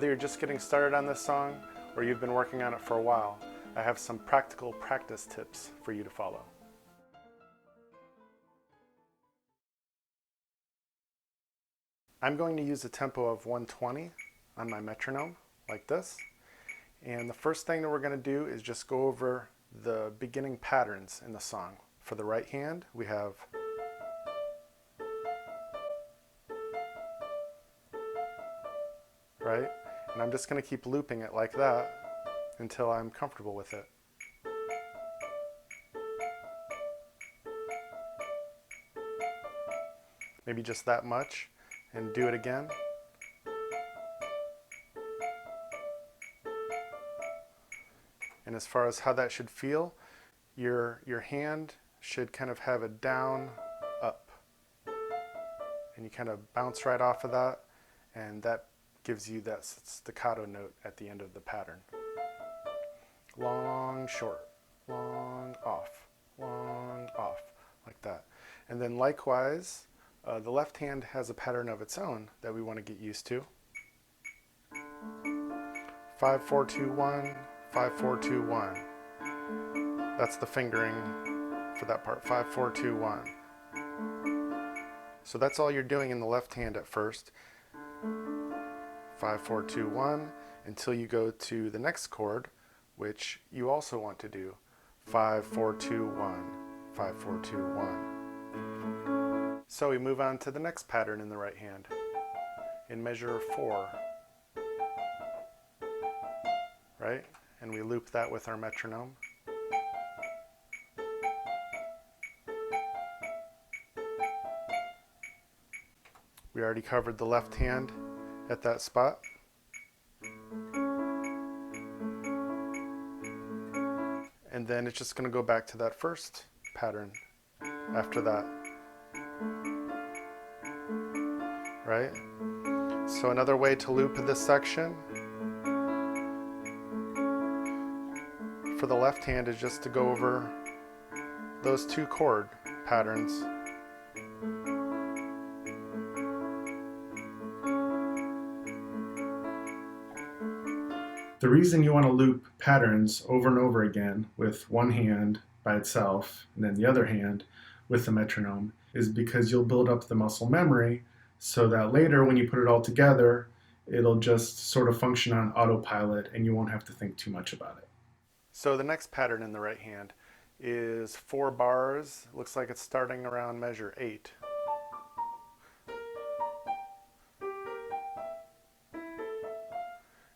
Whether you're just getting started on this song or you've been working on it for a while, I have some practical practice tips for you to follow. I'm going to use a tempo of 120 on my metronome, like this. And the first thing that we're going to do is just go over the beginning patterns in the song. For the right hand, we have right? And I'm just going to keep looping it like that until I'm comfortable with it. Maybe just that much, and do it again. And as far as how that should feel, your hand should kind of have a down, up. And you kind of bounce right off of that, and that gives you that staccato note at the end of the pattern. Long, short, long, off, like that. And then likewise, the left hand has a pattern of its own that we want to get used to. 5, 4, 2, 1, 5, 4, 2, 1. That's the fingering for that part, 5, 4, 2, 1. So that's all you're doing in the left hand at first. 5, 4, 2, 1, until you go to the next chord, which you also want to do. 5, 4, 2, 1, 5, 4, 2, 1. So we move on to the next pattern in the right hand, in measure 4. Right? And we loop that with our metronome. We already covered the left hand at that spot. And then it's just going to go back to that first pattern after that. Right? So another way to loop this section for the left hand is just to go over those two chord patterns. The reason you want to loop patterns over and over again with one hand by itself and then the other hand with the metronome is because you'll build up the muscle memory so that later when you put it all together, it'll just sort of function on autopilot and you won't have to think too much about it. So the next pattern in the right hand is 4 bars. It looks like it's starting around measure 8.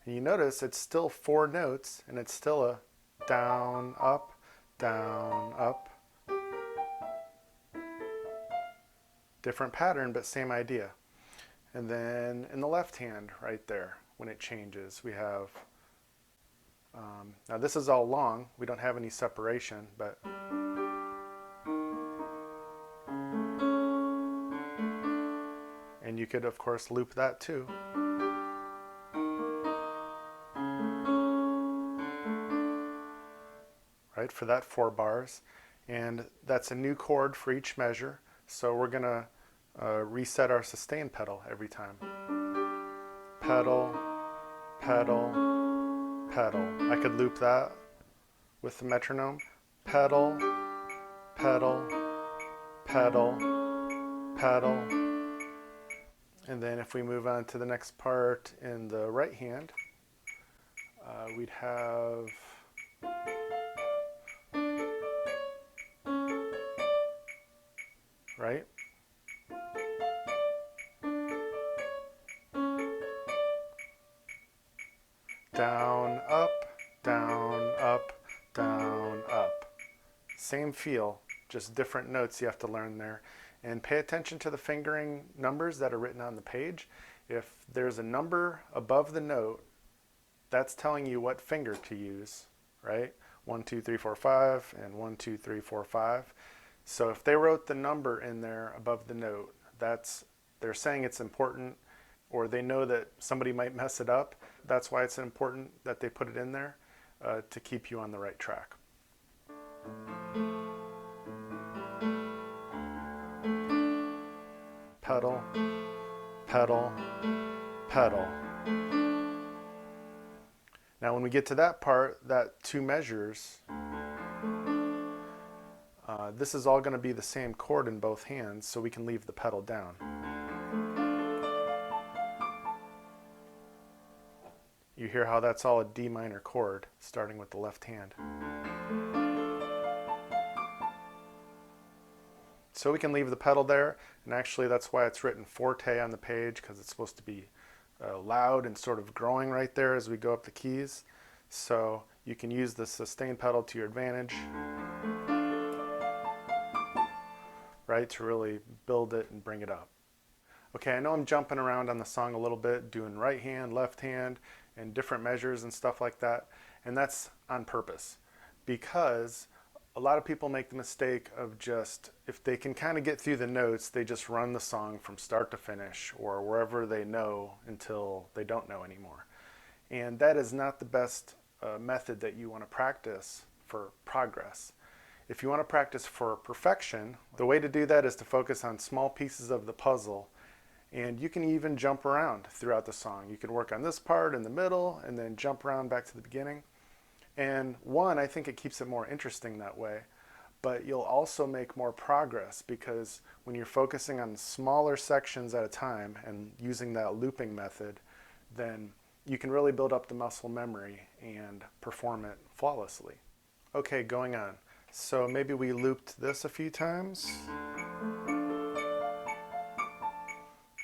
And you notice it's still 4 notes, and it's still a down, up, down, up. Different pattern, but same idea. And then in the left hand, right there, when it changes, we have, now this is all long, we don't have any separation, but and you could of course loop that too. Right, for that 4 bars, and that's a new chord for each measure, so we're going to reset our sustain pedal every time. Pedal, pedal, pedal. I could loop that with the metronome. Pedal, pedal, pedal, pedal. And then if we move on to the next part in the right hand, we'd have right? Down, up, down, up, down, up. Same feel, just different notes you have to learn there. And pay attention to the fingering numbers that are written on the page. If there's a number above the note, that's telling you what finger to use, right? 1, 2, 3, 4, 5, and 1, 2, 3, 4, 5. So if they wrote the number in there above the note, they're saying it's important, or they know that somebody might mess it up. That's why it's important that they put it in there to keep you on the right track. Pedal, pedal, pedal. Now when we get to that part, that 2 measures, this is all going to be the same chord in both hands, so we can leave the pedal down. You hear how that's all a D minor chord, starting with the left hand. So we can leave the pedal there, and actually that's why it's written forte on the page, because it's supposed to be loud and sort of growing right there as we go up the keys. So you can use the sustain pedal to your advantage, right, to really build it and bring it up. Okay, I know I'm jumping around on the song a little bit, doing right hand, left hand, and different measures and stuff like that, and that's on purpose, because a lot of people make the mistake of just, if they can kind of get through the notes, they just run the song from start to finish or wherever they know until they don't know anymore. And that is not the best method that you want to practice for progress. If you want to practice for perfection, the way to do that is to focus on small pieces of the puzzle, and you can even jump around throughout the song. You can work on this part in the middle and then jump around back to the beginning. And one, I think it keeps it more interesting that way, but you'll also make more progress, because when you're focusing on smaller sections at a time and using that looping method, then you can really build up the muscle memory and perform it flawlessly. Okay, going on. So maybe we looped this a few times,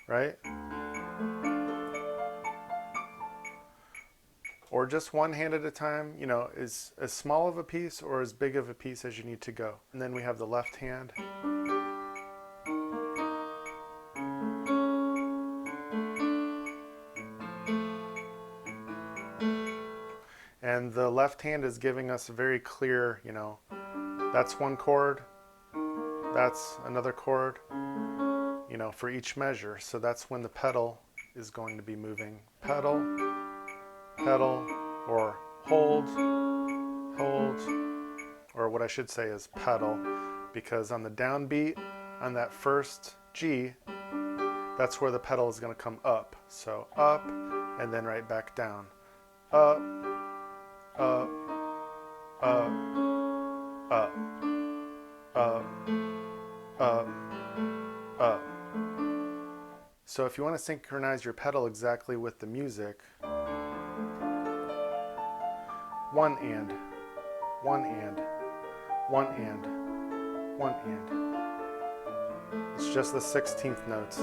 right? Or just one hand at a time, you know, is as small of a piece or as big of a piece as you need to go. And then we have the left hand. And the left hand is giving us a very clear, you know, that's one chord, that's another chord, you know, for each measure. So that's when the pedal is going to be moving. Pedal, pedal, or hold, hold, or what I should say is pedal, because on the downbeat, on that first G, that's where the pedal is going to come up. So up, and then right back down. Up, up, up, up, up, up, up. So if you want to synchronize your pedal exactly with the music, one and, one and, one and, one and. It's just the 16th notes.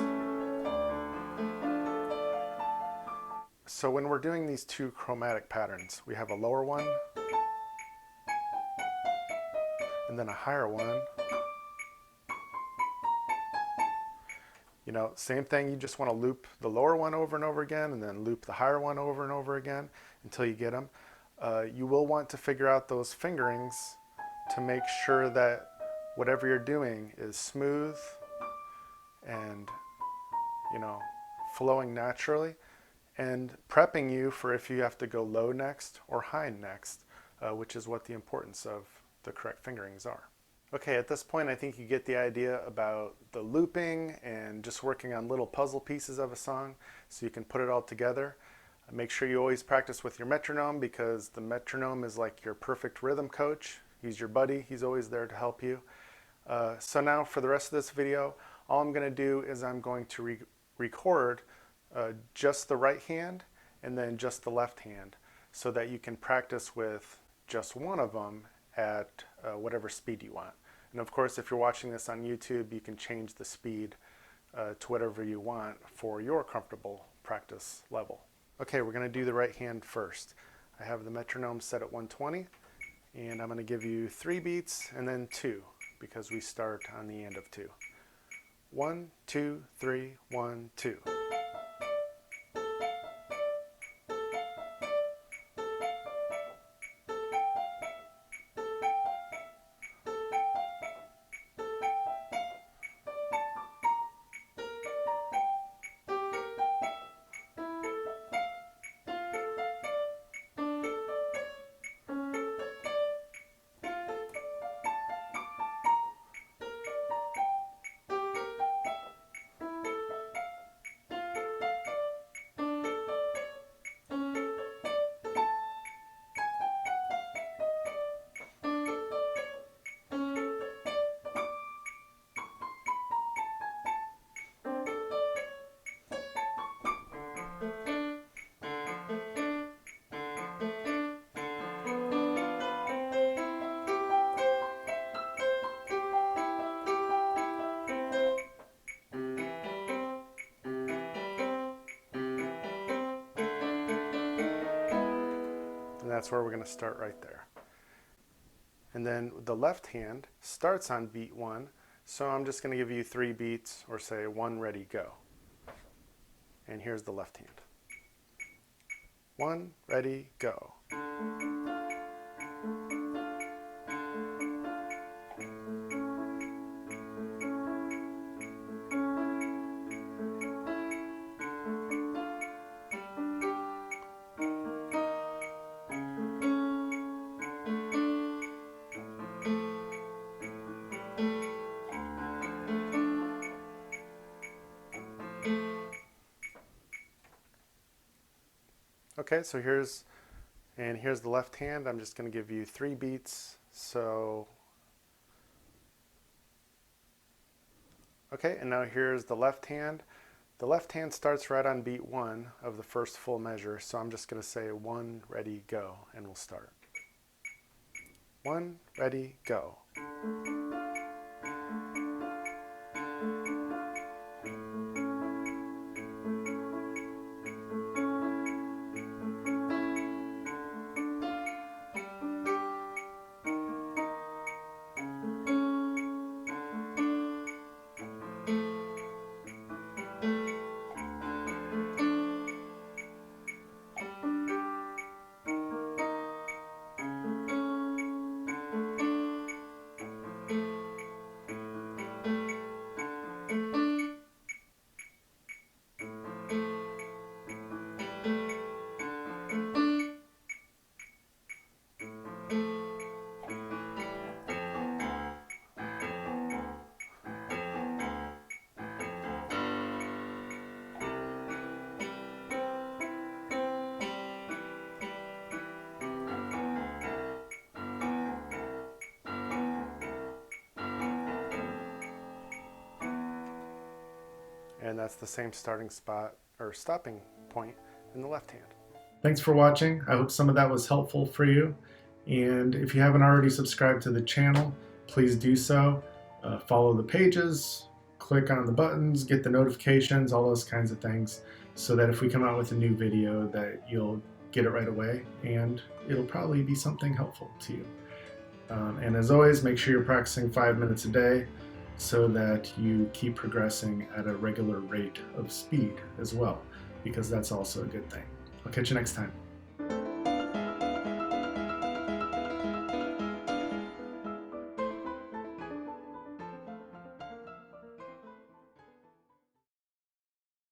So when we're doing these 2 chromatic patterns, we have a lower one and then a higher one. You know, same thing, you just want to loop the lower one over and over again, and then loop the higher one over and over again until you get them. You will want to figure out those fingerings to make sure that whatever you're doing is smooth and, you know, flowing naturally, and prepping you for if you have to go low next or high next, which is what the importance of the correct fingerings are. Okay, at this point I think you get the idea about the looping and just working on little puzzle pieces of a song so you can put it all together. Make sure you always practice with your metronome, because the metronome is like your perfect rhythm coach. He's your buddy, he's always there to help you. So now for the rest of this video, all I'm going to do is I'm going to record just the right hand and then just the left hand, so that you can practice with just one of them at whatever speed you want. And of course, if you're watching this on YouTube, you can change the speed to whatever you want for your comfortable practice level. Okay, we're going to do the right hand first. I have the metronome set at 120, and I'm going to give you 3 beats and then 2, because we start on the end of 2. 1, 2, 3, 1, 2. that's where we're going to start right there. And then the left hand starts on beat 1, so I'm just going to give you 3 beats, or say 1, ready, go. And here's the left hand. 1, ready, go. Okay, so here's the left hand. I'm just going to give you 3 beats. So, okay, and now here's the left hand. The left hand starts right on beat 1 of the first full measure, so I'm just going to say 1, ready, go, and we'll start. 1, ready, go. And that's the same starting spot or stopping point in the left hand. Thanks for watching. I hope some of that was helpful for you. And if you haven't already subscribed to the channel, please do so. Follow the pages, click on the buttons, get the notifications, all those kinds of things, so that if we come out with a new video that you'll get it right away, and it'll probably be something helpful to you. And as always, make sure you're practicing 5 minutes a day, so that you keep progressing at a regular rate of speed as well, because that's also a good thing. I'll catch you next time.